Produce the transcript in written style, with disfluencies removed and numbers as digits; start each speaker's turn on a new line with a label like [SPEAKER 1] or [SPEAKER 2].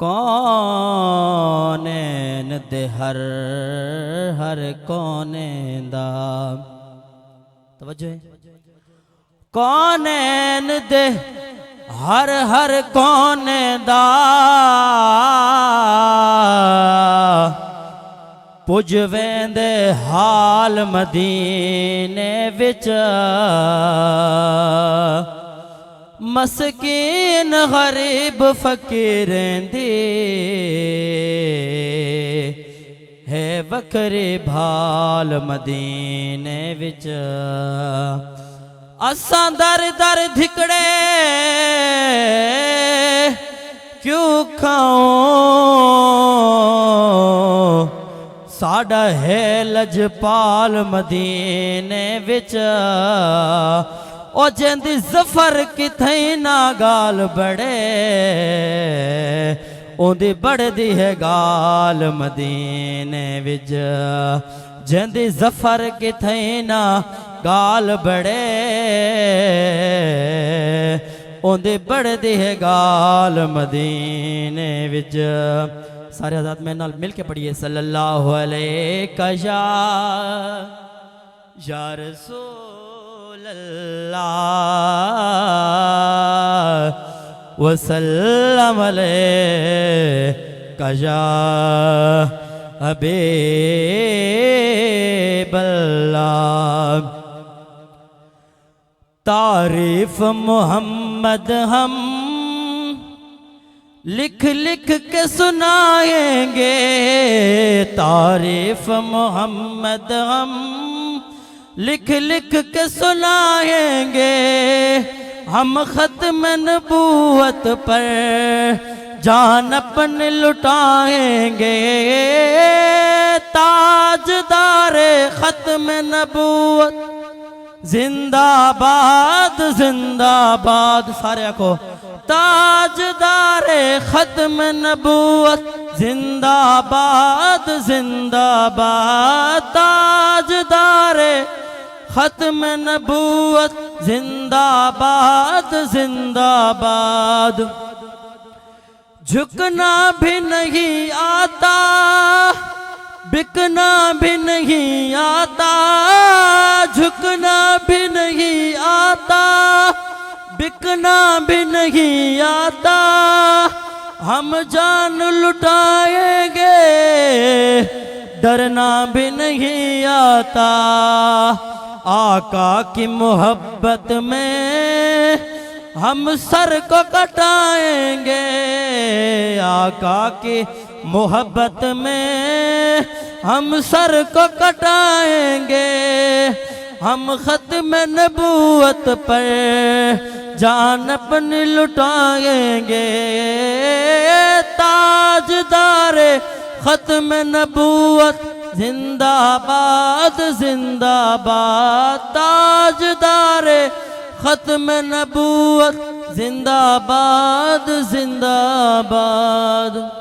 [SPEAKER 1] کونین دے ہر ہر کونین دا توجہ ہے کونین دے ہر ہر کونین دا پج ویندے حال مدینے وچ مسکین غریب فقیریں دی ہے وکری بھال مدینے وچ اساں در در دھکڑے کیوں کھاؤں ساڈا ہے لجپال مدینے وچ او جندی ظفر کتھیں نہ گال بڑے اوندی بڑھ دی ہے گال مدینے وچ جندی ظفر کتھیں نہ گال بڑے اوندی بڑھ دی ہے گال مدینے وچ سارے حضرات میں نال مل کے پڑھئے صلی اللہ علیہ یا رسول اللہ وسلم علیہ یا حبیب اللہ تعریف محمد ہم لکھ لکھ کے سنائیں گے تعریف محمد ہم لکھ لکھ کے سنائیں گے ہم ختم نبوت پر جان اپنے لٹائیں گے تاجدار ختم نبوت زندہ باد زندہ باد سارے کو تاجدار ختم نبوت زندہ باد زندہ باد تاجدار ختم نبوت زندہ باد زندہ باد جھکنا بھی نہیں آتا بکنا بھی نہیں آتا جھکنا بھی نہیں آتا بکنا بھی نہیں آتا ہم جان لٹائیں گے ڈرنا بھی نہیں آتا آقا کی محبت میں ہم سر کو کٹائیں گے آقا کی محبت میں ہم سر کو کٹائیں گے ہم ختم نبوت پر جان اپنی لٹائیں گے تاجدار ختم نبوت زندہ باد زندہ باد تاجدار ختم نبوت زندہ باد زندہ باد